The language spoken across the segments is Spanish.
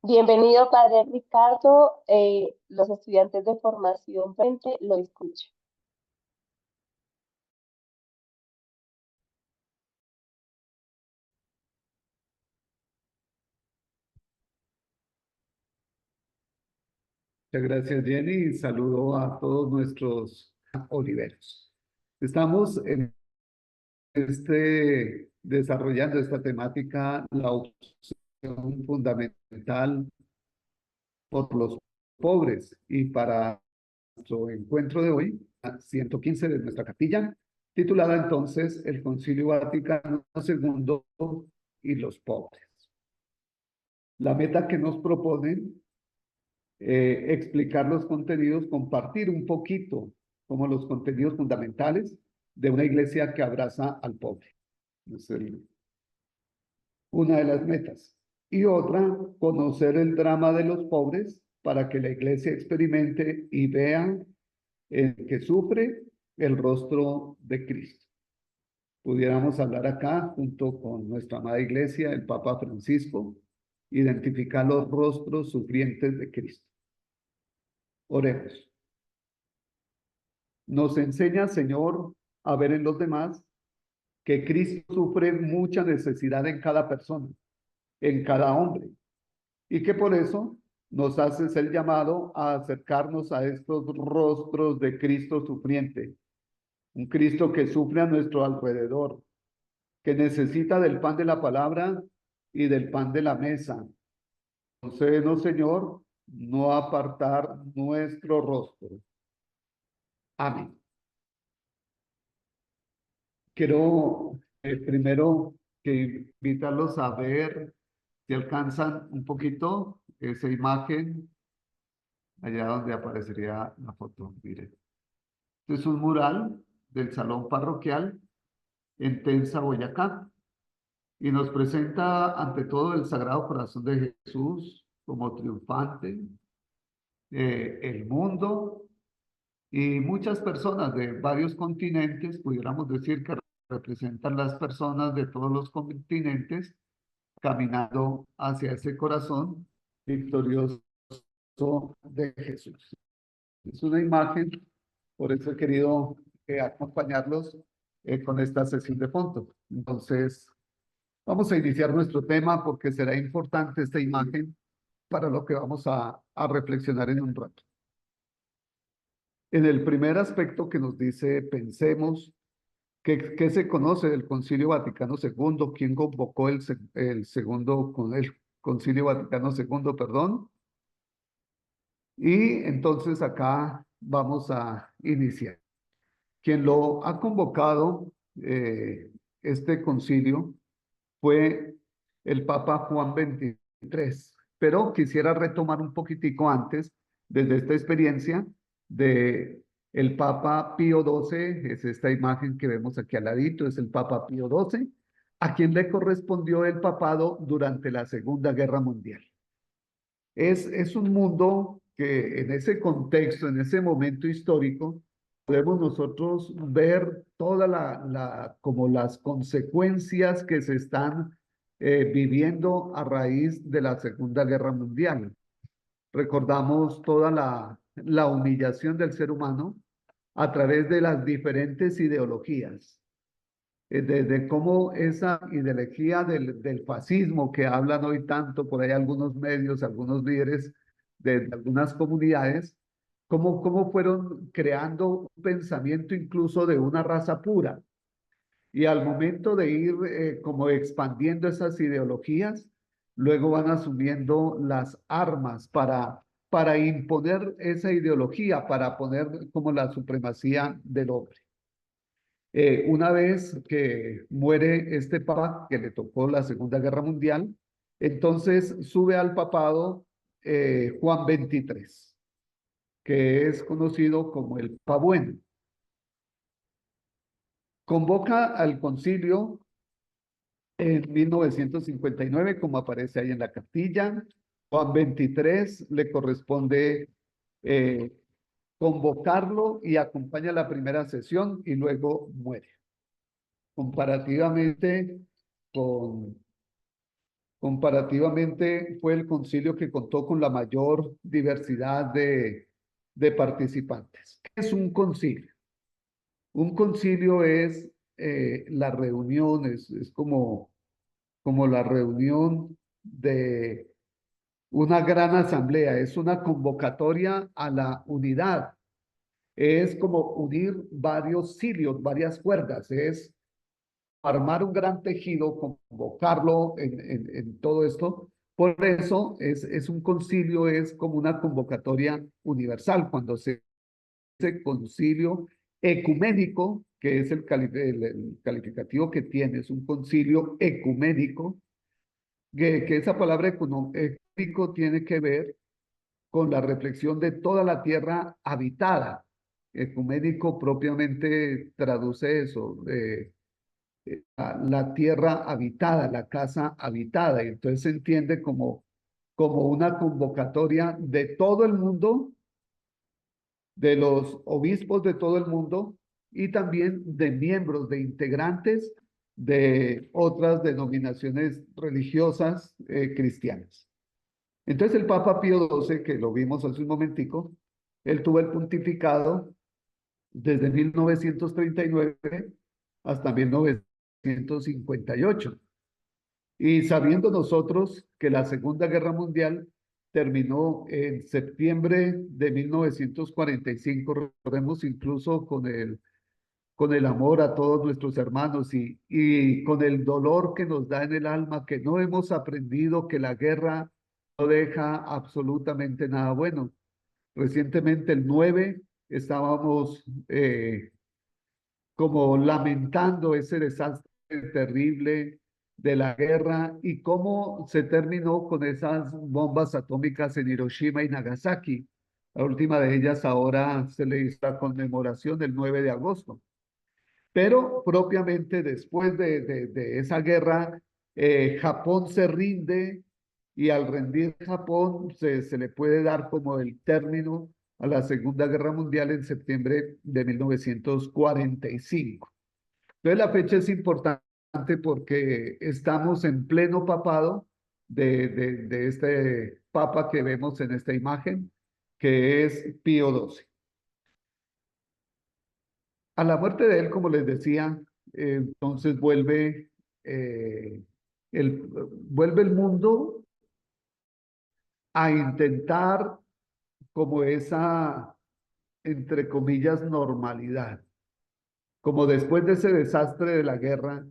Bienvenido, Padre Ricardo. Los estudiantes de formación frente lo escuchan. Muchas gracias, Jenny, y saludo a todos nuestros oliveros. Estamos desarrollando esta temática, la opción fundamental por los pobres, y para nuestro encuentro de hoy, a 115 de nuestra capilla, titulada entonces El Concilio Vaticano II y los pobres. La meta que nos proponen explicar los contenidos, compartir un poquito como los contenidos fundamentales de una iglesia que abraza al pobre. Es una de las metas. Y otra, conocer el drama de los pobres para que la iglesia experimente y vea que sufre el rostro de Cristo. Pudiéramos hablar acá, junto con nuestra amada iglesia, el Papa Francisco, identificar los rostros sufrientes de Cristo. Oremos. Nos enseña, Señor, a ver en los demás que Cristo sufre mucha necesidad en cada persona, en cada hombre, y que por eso nos haces el llamado a acercarnos a estos rostros de Cristo sufriente, un Cristo que sufre a nuestro alrededor, que necesita del pan de la palabra y del pan de la mesa. Concédenos, Señor, no apartar nuestro rostro. Amén. Quiero primero que invitarlos a ver si alcanzan un poquito esa imagen, allá donde aparecería la foto. Miren, este es un mural del Salón Parroquial en Tensa, Boyacá, y nos presenta ante todo el Sagrado Corazón de Jesús como triunfante, el mundo y muchas personas de varios continentes, pudiéramos decir que representan las personas de todos los continentes caminando hacia ese corazón victorioso de Jesús. Es una imagen, por eso he querido acompañarlos con esta sesión de fondo. Entonces, vamos a iniciar nuestro tema porque será importante esta imagen para lo que vamos a reflexionar en un rato. En el primer aspecto que nos dice, pensemos, ¿qué se conoce del Concilio Vaticano II? ¿Quién convocó el segundo con el Concilio Vaticano II, perdón? Y entonces acá vamos a iniciar. Quien lo ha convocado, este concilio, fue el Papa Juan XXIII. Pero quisiera retomar un poquitico antes, desde esta experiencia de el Papa Pío XII, es esta imagen que vemos aquí al ladito, es el Papa Pío XII, a quien le correspondió el papado durante la Segunda Guerra Mundial. Es un mundo que en ese contexto, en ese momento histórico, podemos nosotros ver como las consecuencias que se están viviendo a raíz de la Segunda Guerra Mundial. Recordamos toda la humillación del ser humano a través de las diferentes ideologías, desde cómo esa ideología del fascismo que hablan hoy tanto por ahí algunos medios, algunos líderes de algunas comunidades, cómo fueron creando un pensamiento incluso de una raza pura. Y al momento de ir como expandiendo esas ideologías, luego van asumiendo las armas para imponer esa ideología, para poner como la supremacía del hombre. Una vez que muere este papa, que le tocó la Segunda Guerra Mundial, entonces sube al papado Juan XXIII, que es conocido como el Papa Bueno. Convoca al concilio en 1959, como aparece ahí en la cartilla. Juan XXIII le corresponde eh, convocarlo y acompaña la primera sesión y luego muere. Comparativamente con Comparativamente fue el concilio que contó con la mayor diversidad de participantes. ¿Qué es un concilio? Un concilio es la reunión, es como la reunión de una gran asamblea, es una convocatoria a la unidad, es como unir varios cilios, varias cuerdas, es armar un gran tejido, convocarlo en todo esto. Por eso es un concilio, es como una convocatoria universal. Cuando se dice concilio ecuménico, que es el calificativo que tiene, es un concilio ecuménico, que esa palabra ecuménico tiene que ver con la reflexión de toda la tierra habitada. Ecuménico propiamente traduce eso, la tierra habitada, la casa habitada, y entonces se entiende como una convocatoria de todo el mundo, de los obispos de todo el mundo y también de miembros, de integrantes de otras denominaciones religiosas cristianas. Entonces el Papa Pío XII, que lo vimos hace un momentico, él tuvo el pontificado desde 1939 hasta 1958. Y sabiendo nosotros que la Segunda Guerra Mundial terminó en septiembre de 1945, recordemos incluso con el amor a todos nuestros hermanos y con el dolor que nos da en el alma, que no hemos aprendido que la guerra no deja absolutamente nada bueno. Recientemente, el 9, estábamos como lamentando ese desastre terrible de la guerra y cómo se terminó con esas bombas atómicas en Hiroshima y Nagasaki. La última de ellas ahora se le hizo la conmemoración del 9 de agosto. Pero propiamente después de esa guerra, Japón se rinde y al rendir Japón se le puede dar como el término a la Segunda Guerra Mundial en septiembre de 1945. Entonces la fecha es importante porque estamos en pleno papado de este papa que vemos en esta imagen, que es Pío XII. A la muerte de él, como les decía, entonces eh, vuelve el mundo a intentar como esa, entre comillas, normalidad. Como después de ese desastre de la guerra,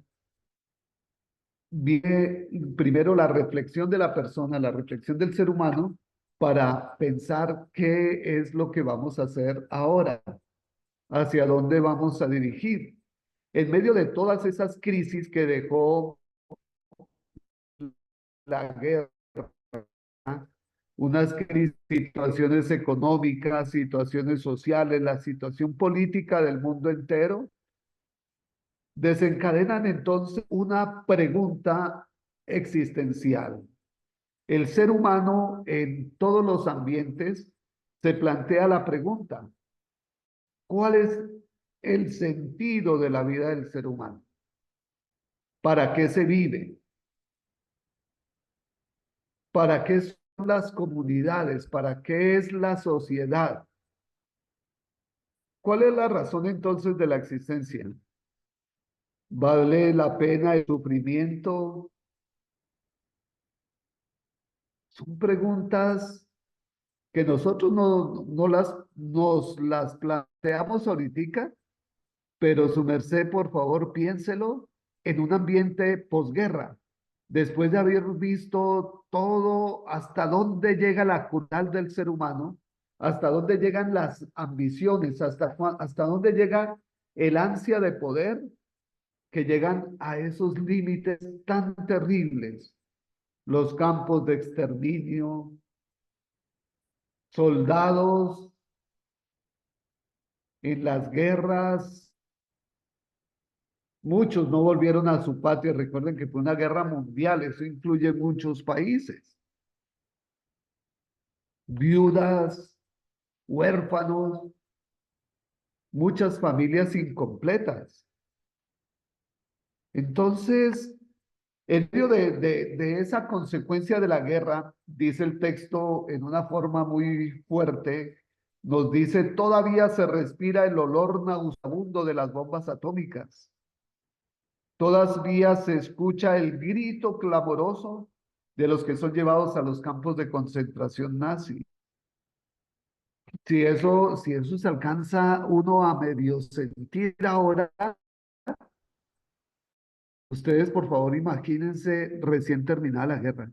viene primero la reflexión de la persona, la reflexión del ser humano, para pensar qué es lo que vamos a hacer ahora, hacia dónde vamos a dirigir. En medio de todas esas crisis que dejó la guerra, unas crisis, situaciones económicas, situaciones sociales, la situación política del mundo entero, desencadenan entonces una pregunta existencial. El ser humano en todos los ambientes se plantea la pregunta, ¿cuál es el sentido de la vida del ser humano? ¿Para qué se vive? ¿Para qué son las comunidades? ¿Para qué es la sociedad? ¿Cuál es la razón entonces de la existencia? ¿Vale la pena el sufrimiento? Son preguntas que nosotros nos las planteamos ahorita, pero su merced, por favor, piénselo en un ambiente posguerra, después de haber visto todo, hasta dónde llega la crueldad del ser humano, hasta dónde llegan las ambiciones, hasta dónde llega el ansia de poder, que llegan a esos límites tan terribles, los campos de exterminio, soldados en las guerras. Muchos no volvieron a su patria. Recuerden que fue una guerra mundial, eso incluye muchos países. Viudas, huérfanos, muchas familias incompletas. Entonces, En medio de esa consecuencia de la guerra, dice el texto en una forma muy fuerte, nos dice, todavía se respira el olor nauseabundo de las bombas atómicas. Todavía se escucha el grito clamoroso de los que son llevados a los campos de concentración nazi. Si eso se alcanza uno a medio sentir ahora, ustedes por favor imagínense recién terminada la guerra,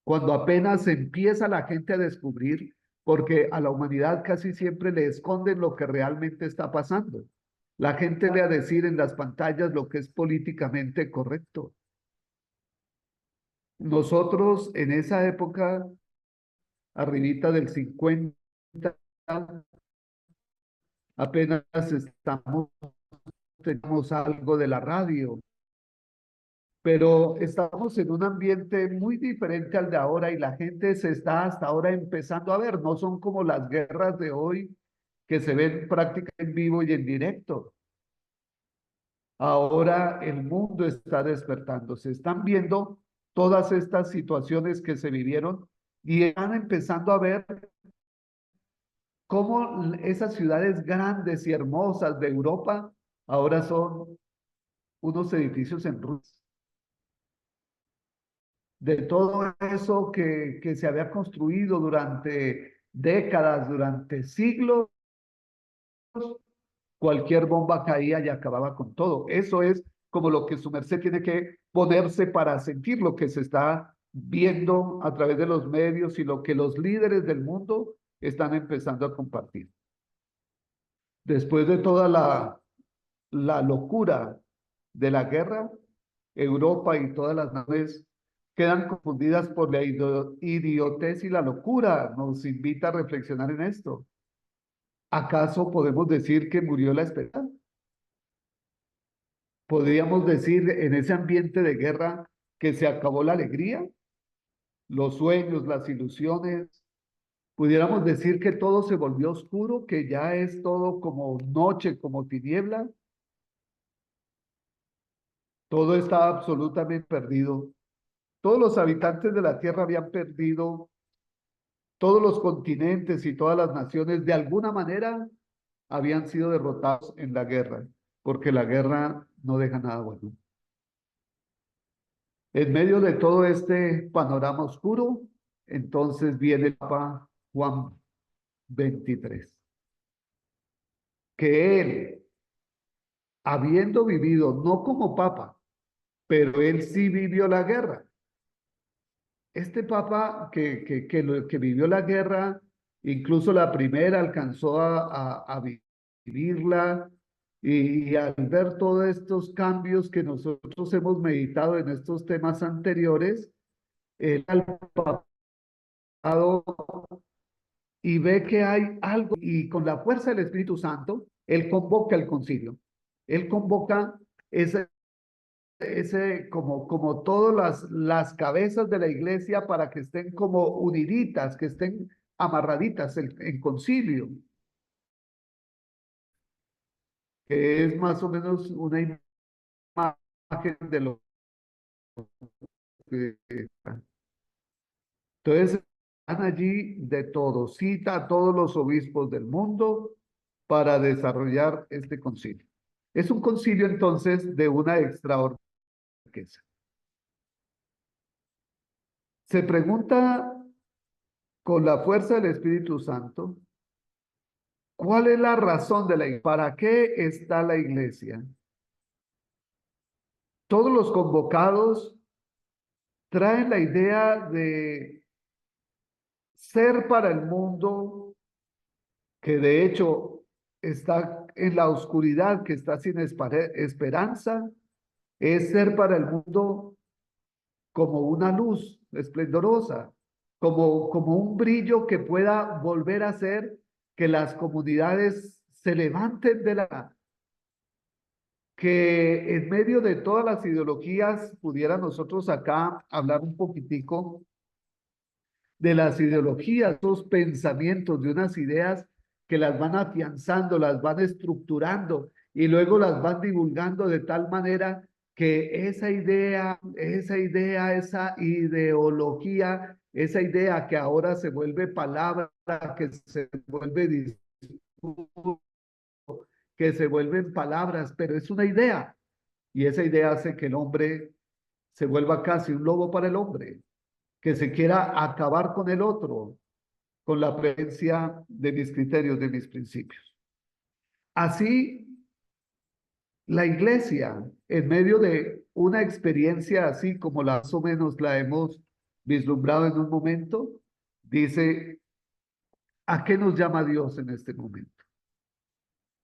cuando apenas empieza la gente a descubrir, porque a la humanidad casi siempre le esconden lo que realmente está pasando. La gente le a decir en las pantallas lo que es políticamente correcto. Nosotros en esa época, arribita del 50, apenas tenemos algo de la radio, pero estamos en un ambiente muy diferente al de ahora y la gente se está hasta ahora empezando a ver, no son como las guerras de hoy que se ven prácticamente en vivo y en directo. Ahora el mundo está despertando, se están viendo todas estas situaciones que se vivieron y están empezando a ver cómo esas ciudades grandes y hermosas de Europa ahora son unos edificios en ruinas. De todo eso que se había construido durante décadas, durante siglos, cualquier bomba caía y acababa con todo. Eso es como lo que su merced tiene que ponerse para sentir lo que se está viendo a través de los medios y lo que los líderes del mundo están empezando a compartir. Después de toda la locura de la guerra, Europa y todas las naciones quedan confundidas por la idiotez y la locura. Nos invita a reflexionar en esto. ¿Acaso podemos decir que murió la esperanza? ¿Podríamos decir en ese ambiente de guerra que se acabó la alegría, los sueños, las ilusiones? ¿Pudiéramos decir que todo se volvió oscuro, que ya es todo como noche, como tiniebla? Todo estaba absolutamente perdido. Todos los habitantes de la tierra habían perdido, todos los continentes y todas las naciones de alguna manera habían sido derrotados en la guerra, porque la guerra no deja nada bueno. En medio de todo este panorama oscuro, entonces viene el Papa Juan 23, que él, habiendo vivido no como Papa, pero él sí vivió la guerra. Este Papa que vivió la guerra, incluso la primera, alcanzó a vivirla y al ver todos estos cambios que nosotros hemos meditado en estos temas anteriores, él al papado y ve que hay algo y con la fuerza del Espíritu Santo, él convoca el concilio. Él convoca ese como todas las cabezas de la iglesia para que estén como uniditas, que estén amarraditas en concilio, que es más o menos una imagen de lo que... Entonces, están allí de todo, cita a todos los obispos del mundo para desarrollar este concilio. Es un concilio entonces de una extraordinaria riqueza. Se pregunta con la fuerza del Espíritu Santo, ¿cuál es la razón de la iglesia? ¿Para qué está la iglesia? Todos los convocados traen la idea de ser para el mundo, que de hecho está en la oscuridad, que está sin esperanza, es ser para el mundo como una luz esplendorosa, como un brillo que pueda volver a hacer que las comunidades se levanten de la... que en medio de todas las ideologías pudiera nosotros acá hablar un poquitico de las ideologías, esos pensamientos, de unas ideas que las van afianzando, las van estructurando y luego las van divulgando de tal manera que esa idea, esa ideología, esa idea que ahora se vuelve palabra, que se vuelve discurso, que se vuelven palabras, pero es una idea. Y esa idea hace que el hombre se vuelva casi un lobo para el hombre, que se quiera acabar con el otro, con la presencia de mis criterios, de mis principios. Así, la iglesia, en medio de una experiencia así como más o menos la hemos vislumbrado en un momento, dice, ¿a qué nos llama Dios en este momento?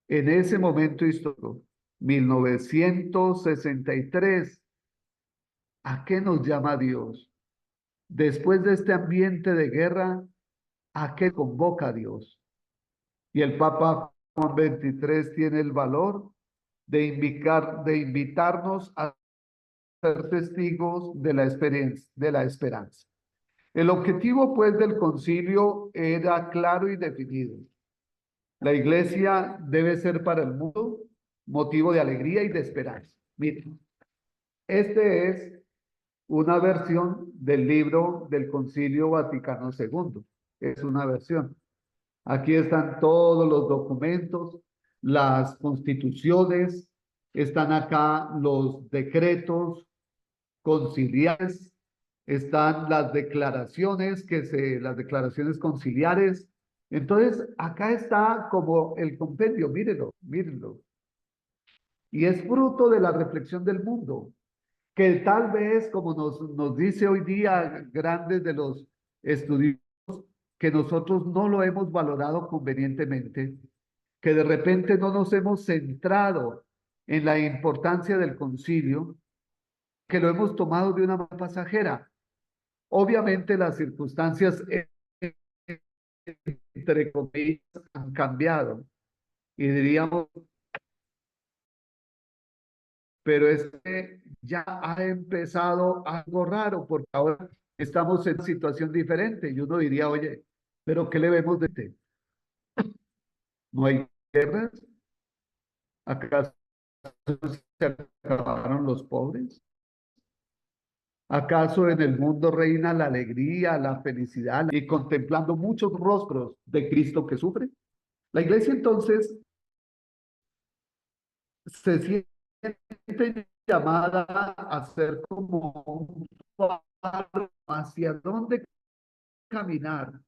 En ese momento histórico, 1963, ¿a qué nos llama Dios? Después de este ambiente de guerra, ¿a qué convoca Dios? Y el Papa Juan XXIII tiene el valor de invitarnos a ser testigos de la experiencia, de la esperanza. El objetivo, pues, del concilio era claro y definido. La iglesia debe ser para el mundo motivo de alegría y de esperanza. Miren, este es una versión del libro del Concilio Vaticano II. Es una versión. Aquí están todos los documentos, las constituciones, están acá los decretos conciliares, están las declaraciones conciliares. Entonces, acá está como el compendio, mírenlo, mírenlo. Y es fruto de la reflexión del mundo, que tal vez, como nos dice hoy día grandes de los estudios, que nosotros no lo hemos valorado convenientemente, que de repente no nos hemos centrado en la importancia del concilio, que lo hemos tomado de una manera pasajera. Obviamente las circunstancias, entre comillas, han cambiado y diríamos, pero es que ya ha empezado algo raro porque ahora estamos en una situación diferente y uno diría, oye, pero ¿qué le vemos de té? ¿No hay guerras? ¿Acaso se acabaron los pobres? ¿Acaso en el mundo reina la alegría, la felicidad y contemplando muchos rostros de Cristo que sufre? La iglesia entonces se siente llamada a ser como un faro hacia dónde caminar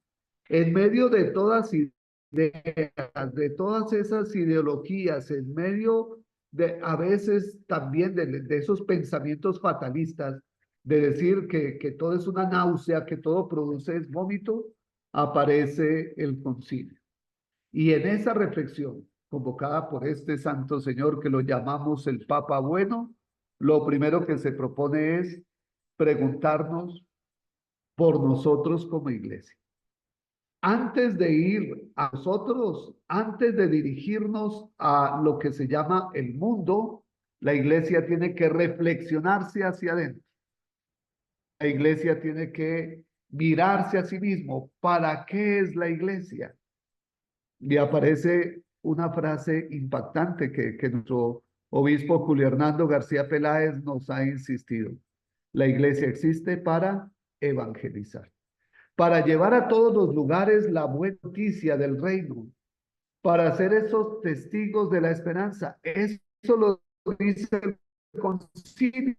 en medio de todas ideas, de todas esas ideologías, en medio de a veces también de esos pensamientos fatalistas, de decir que todo es una náusea, que todo produce es vómito, aparece el concilio. Y en esa reflexión, convocada por este santo señor que lo llamamos el Papa Bueno, lo primero que se propone es preguntarnos por nosotros como iglesia. Antes de ir a nosotros, antes de dirigirnos a lo que se llama el mundo, la iglesia tiene que reflexionarse hacia adentro. La iglesia tiene que mirarse a sí mismo. ¿Para qué es la iglesia? Y aparece una frase impactante que nuestro obispo Julio Hernando García Peláez nos ha insistido. La iglesia existe para evangelizar, para llevar a todos los lugares la buena noticia del reino, para ser esos testigos de la esperanza. Eso lo dice el concilio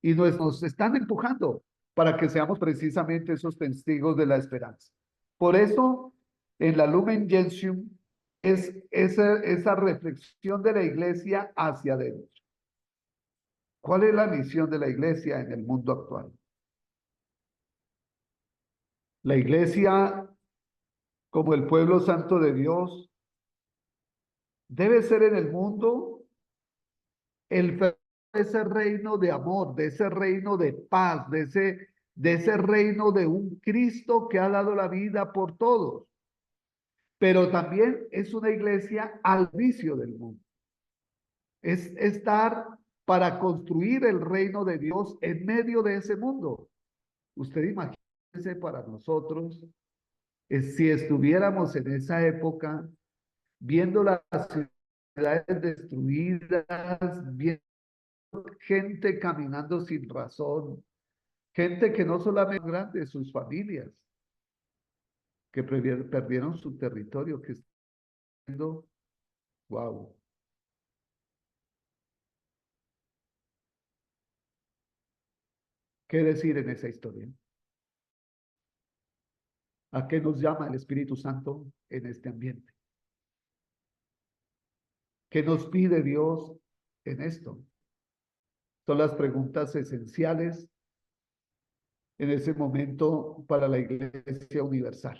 y nos están empujando para que seamos precisamente esos testigos de la esperanza. Por eso, en la Lumen Gentium es esa reflexión de la iglesia hacia adentro. ¿Cuál es la misión de la iglesia en el mundo actual? La iglesia, como el pueblo santo de Dios, debe ser en el mundo de ese reino de amor, de ese reino de paz, de ese reino de un Cristo que ha dado la vida por todos. Pero también es una iglesia al vicio del mundo. Es estar para construir el reino de Dios en medio de ese mundo. Usted imagínese para nosotros, si estuviéramos en esa época, viendo la ciudades destruidas, viendo gente caminando sin razón, gente que no solamente es grande, sus familias, que perdieron su territorio, que está siendo, wow. ¿Qué decir en esa historia? ¿A qué nos llama el Espíritu Santo en este ambiente? ¿Qué nos pide Dios en esto? Son las preguntas esenciales en ese momento para la Iglesia universal.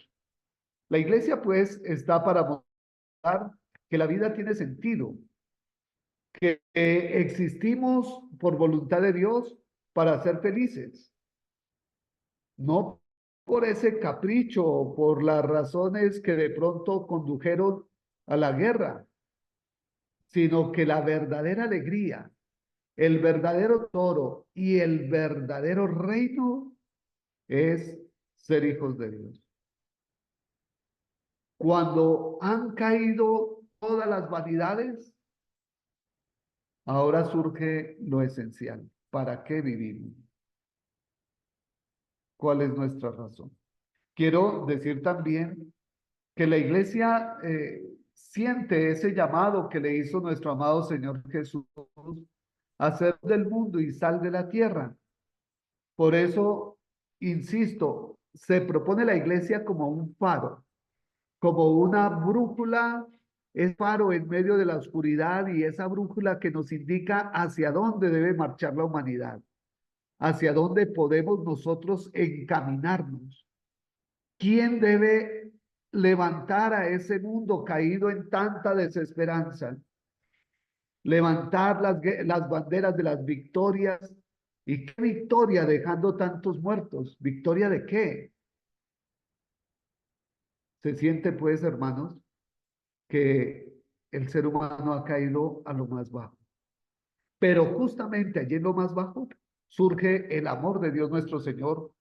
La Iglesia, pues, está para mostrar que la vida tiene sentido, que existimos por voluntad de Dios para ser felices, no por ese capricho o por las razones que de pronto condujeron a la guerra, sino que la verdadera alegría, el verdadero toro y el verdadero reino es ser hijos de Dios. Cuando han caído todas las vanidades, ahora surge lo esencial. ¿Para qué vivimos? ¿Cuál es nuestra razón? Quiero decir también que la iglesia siente ese llamado que le hizo nuestro amado Señor Jesús a ser del mundo y sal de la tierra. Por eso, insisto, se propone la iglesia como un faro, como una brújula, es faro en medio de la oscuridad y esa brújula que nos indica hacia dónde debe marchar la humanidad, hacia dónde podemos nosotros encaminarnos. ¿Quién debe levantar a ese mundo caído en tanta desesperanza? Levantar las banderas de las victorias. ¿Y qué victoria dejando tantos muertos? ¿Victoria de qué? Se siente pues, hermanos, que el ser humano ha caído a lo más bajo. Pero justamente allí en lo más bajo surge el amor de Dios nuestro Señor,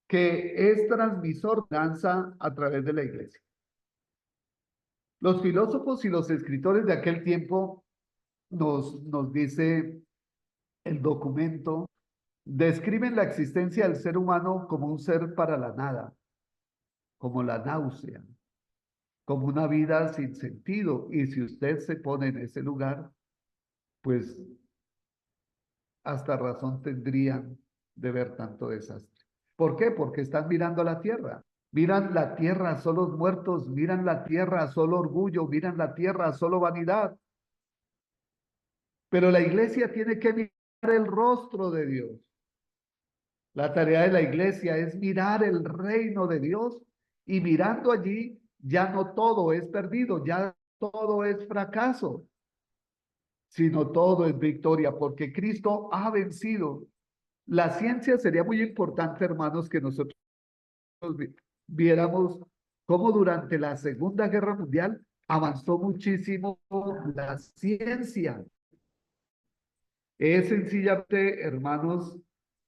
que es transmisor de danza a través de la iglesia. Los filósofos y los escritores de aquel tiempo nos dice el documento, describen la existencia del ser humano como un ser para la nada, como la náusea, como una vida sin sentido. Y si usted se pone en ese lugar, pues hasta razón tendrían de ver tanto desastre. ¿Por qué? Porque están mirando a la tierra. Miran la tierra solo muertos, miran la tierra solo orgullo, miran la tierra solo vanidad. Pero la iglesia tiene que mirar el rostro de Dios. La tarea de la iglesia es mirar el reino de Dios y mirando allí ya no todo es perdido, ya todo es fracaso, sino todo es victoria, porque Cristo ha vencido. La ciencia sería muy importante, hermanos, que nosotros viéramos cómo durante la Segunda Guerra Mundial avanzó muchísimo la ciencia. Es sencillamente, hermanos,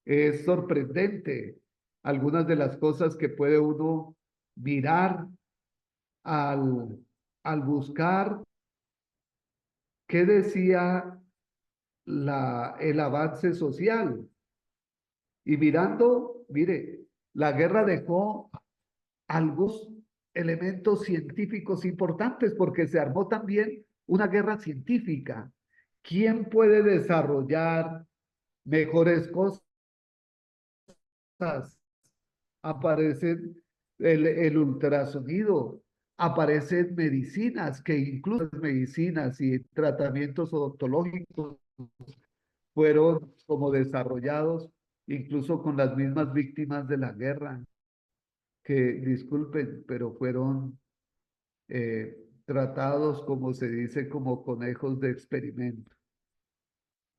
es sorprendente algunas de las cosas que puede uno mirar al, al buscar qué decía el avance social. Y mirando, mire, la guerra dejó algunos elementos científicos importantes porque se armó también una guerra científica. ¿Quién puede desarrollar mejores cosas? Aparecen el ultrasonido, aparecen medicinas, que incluso medicinas y tratamientos odontológicos fueron como desarrollados incluso con las mismas víctimas de la guerra, que disculpen, pero fueron tratados, como se dice, como conejos de experimento.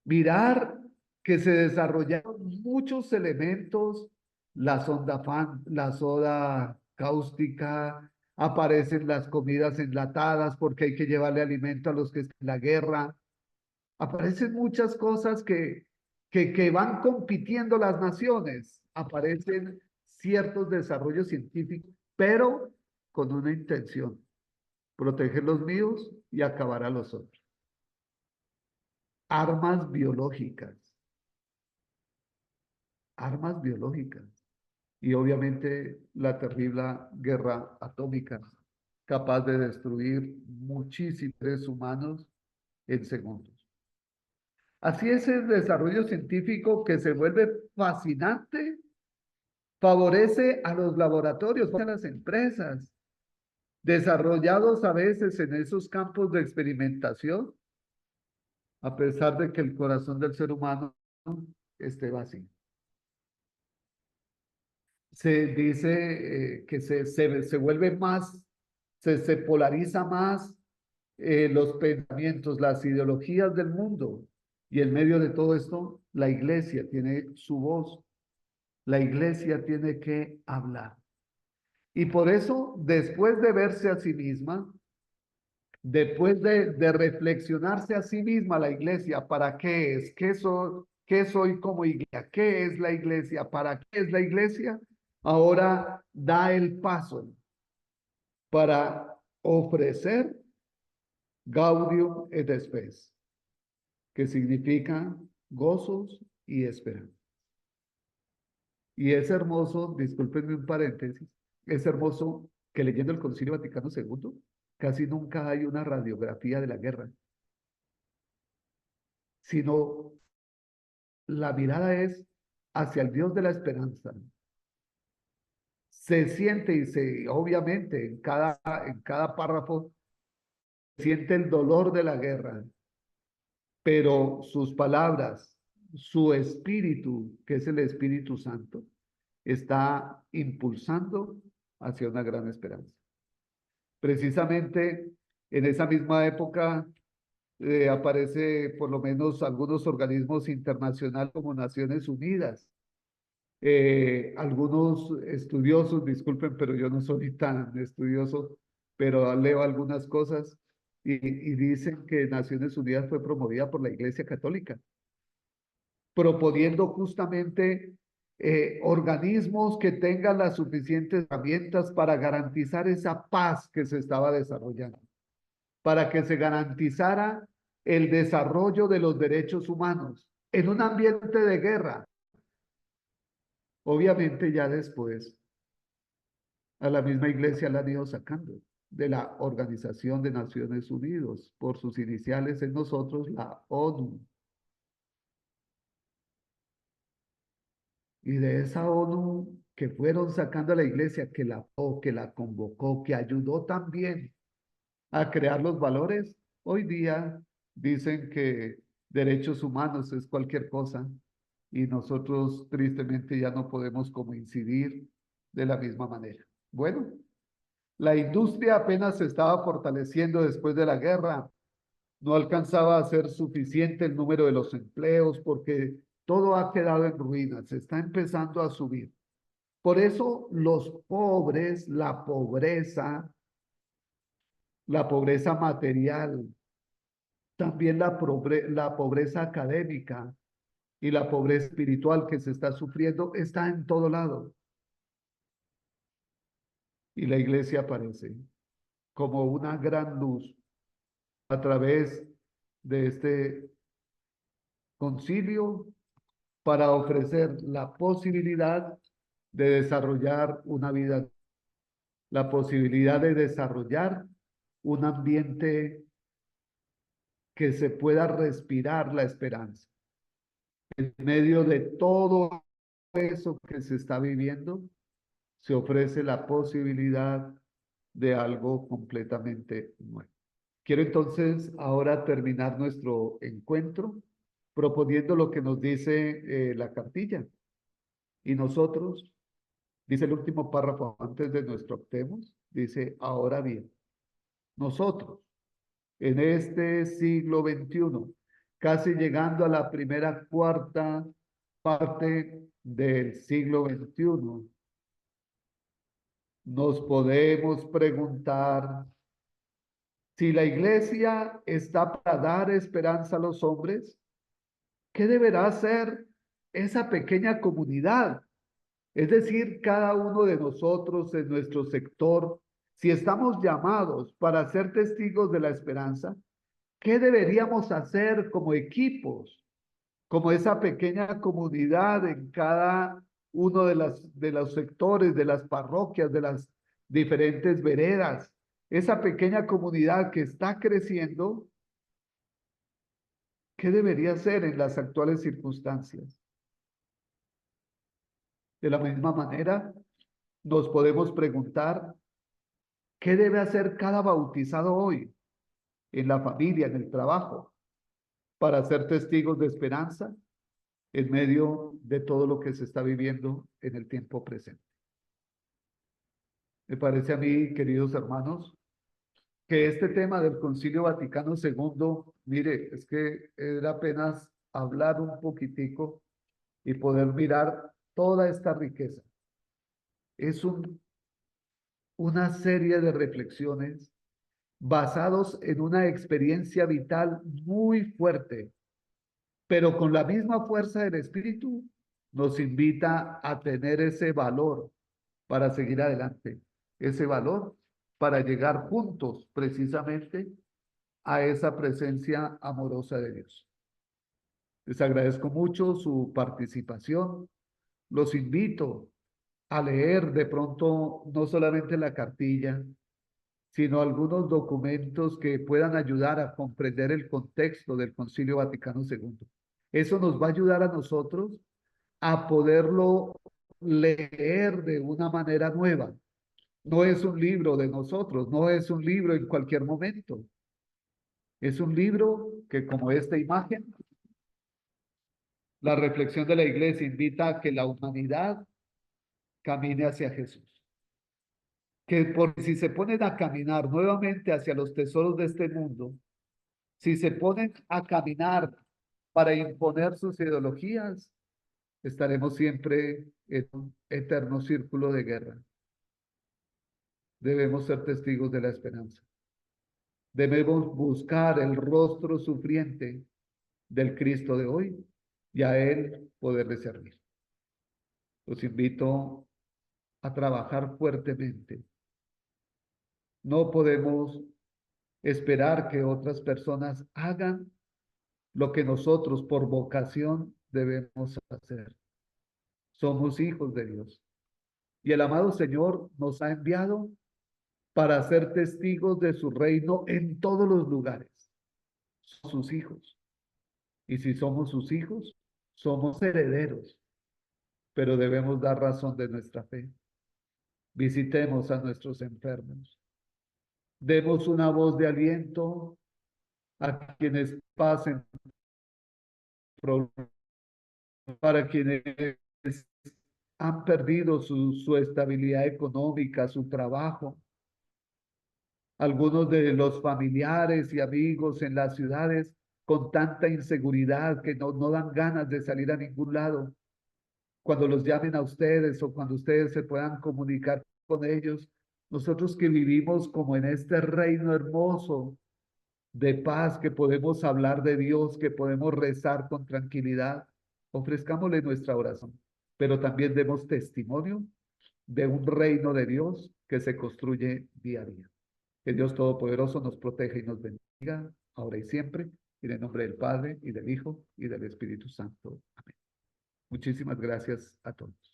Mirar que se desarrollaron muchos elementos, la soda cáustica, aparecen las comidas enlatadas porque hay que llevarle alimento a los que están en la guerra, aparecen muchas cosas que van compitiendo las naciones, aparecen ciertos desarrollos científicos, pero con una intención, proteger los míos y acabar a los otros. armas biológicas, armas biológicas. Y obviamente la terrible guerra atómica, capaz de destruir muchísimos seres humanos en segundos. Así es el desarrollo científico que se vuelve fascinante, favorece a los laboratorios, a las empresas, desarrollados a veces en esos campos de experimentación, a pesar de que el corazón del ser humano esté vacío. Se dice que se vuelve más, se polariza más los pensamientos, las ideologías del mundo. Y en medio de todo esto, la iglesia tiene su voz, la iglesia tiene que hablar. Y por eso, después de verse a sí misma, después de reflexionarse a sí misma la iglesia, ¿para qué es? ¿Qué soy como iglesia? ¿Qué es la iglesia? ¿Para qué es la iglesia? Ahora da el paso para ofrecer Gaudium et Spes, que significa gozos y esperanza. Y es hermoso, discúlpenme un paréntesis, es hermoso que leyendo el Concilio Vaticano II, casi nunca hay una radiografía de la guerra, sino la mirada es hacia el Dios de la esperanza. Se siente obviamente, en cada párrafo, se siente el dolor de la guerra, pero sus palabras, su espíritu, que es el Espíritu Santo, está impulsando hacia una gran esperanza. Precisamente en esa misma época aparece por lo menos algunos organismos internacionales como Naciones Unidas. Algunos estudiosos, disculpen, pero yo no soy tan estudioso, pero leo algunas cosas y dicen que Naciones Unidas fue promovida por la Iglesia Católica, proponiendo justamente organismos que tengan las suficientes herramientas para garantizar esa paz que se estaba desarrollando, para que se garantizara el desarrollo de los derechos humanos en un ambiente de guerra. Obviamente ya después a la misma iglesia la han ido sacando de la Organización de Naciones Unidas por sus iniciales en nosotros, la ONU. Y de esa ONU que fueron sacando a la iglesia, que la convocó, que ayudó también a crear los valores, hoy día dicen que derechos humanos es cualquier cosa y nosotros tristemente ya no podemos como incidir de la misma manera. Bueno, la industria apenas se estaba fortaleciendo después de la guerra, no alcanzaba a ser suficiente el número de los empleos porque todo ha quedado en ruinas, se está empezando a subir. Por eso los pobres, la pobreza material, también la pobreza académica y la pobreza espiritual que se está sufriendo, está en todo lado. Y la iglesia aparece como una gran luz a través de este concilio para ofrecer la posibilidad de desarrollar una vida, la posibilidad de desarrollar un ambiente que se pueda respirar la esperanza. En medio de todo eso que se está viviendo, se ofrece la posibilidad de algo completamente nuevo. Quiero entonces ahora terminar nuestro encuentro proponiendo lo que nos dice la cartilla. Y nosotros, dice el último párrafo antes de nuestro octemos, dice, ahora bien, nosotros en este siglo XXI, casi llegando a la primera cuarta parte del siglo XXI, nos podemos preguntar si la iglesia está para dar esperanza a los hombres, ¿qué deberá hacer esa pequeña comunidad? Es decir, cada uno de nosotros en nuestro sector, si estamos llamados para ser testigos de la esperanza, ¿Qué deberíamos hacer como equipos, como esa pequeña comunidad en cada uno de los sectores, de las parroquias, de las diferentes veredas? Esa pequeña comunidad que está creciendo, ¿qué debería hacer en las actuales circunstancias? De la misma manera, nos podemos preguntar, ¿qué debe hacer cada bautizado hoy en la familia, en el trabajo, para ser testigos de esperanza en medio de todo lo que se está viviendo en el tiempo presente? Me parece a mí, queridos hermanos, que este tema del Concilio Vaticano II, mire, es que era apenas hablar un poquitico y poder mirar toda esta riqueza. Es una serie de reflexiones basados en una experiencia vital muy fuerte, pero con la misma fuerza del Espíritu nos invita a tener ese valor para seguir adelante, ese valor para llegar juntos precisamente a esa presencia amorosa de Dios. Les agradezco mucho su participación. Los invito a leer de pronto no solamente la cartilla, sino algunos documentos que puedan ayudar a comprender el contexto del Concilio Vaticano II. Eso nos va a ayudar a nosotros a poderlo leer de una manera nueva. No es un libro de nosotros, no es un libro en cualquier momento. Es un libro que, como esta imagen, la reflexión de la iglesia invita a que la humanidad camine hacia Jesús. Que porque si se ponen a caminar nuevamente hacia los tesoros de este mundo, si se ponen a caminar para imponer sus ideologías, estaremos siempre en un eterno círculo de guerra. Debemos ser testigos de la esperanza. Debemos buscar el rostro sufriente del Cristo de hoy y a Él poderle servir. Los invito a trabajar fuertemente. No podemos esperar que otras personas hagan lo que nosotros por vocación debemos hacer. Somos hijos de Dios. Y el amado Señor nos ha enviado para ser testigos de su reino en todos los lugares. Somos sus hijos. Y si somos sus hijos, somos herederos, pero debemos dar razón de nuestra fe. Visitemos a nuestros enfermos. Demos una voz de aliento a quienes pasen problemas, para quienes han perdido su estabilidad económica, su trabajo. Algunos de los familiares y amigos en las ciudades con tanta inseguridad que no dan ganas de salir a ningún lado. Cuando los llamen a ustedes o cuando ustedes se puedan comunicar con ellos, nosotros que vivimos como en este reino hermoso de paz, que podemos hablar de Dios, que podemos rezar con tranquilidad, ofrezcámosle nuestra oración, pero también demos testimonio de un reino de Dios que se construye día a día. Que Dios Todopoderoso nos proteja y nos bendiga, ahora y siempre, en el nombre del Padre, y del Hijo, y del Espíritu Santo. Amén. Muchísimas gracias a todos.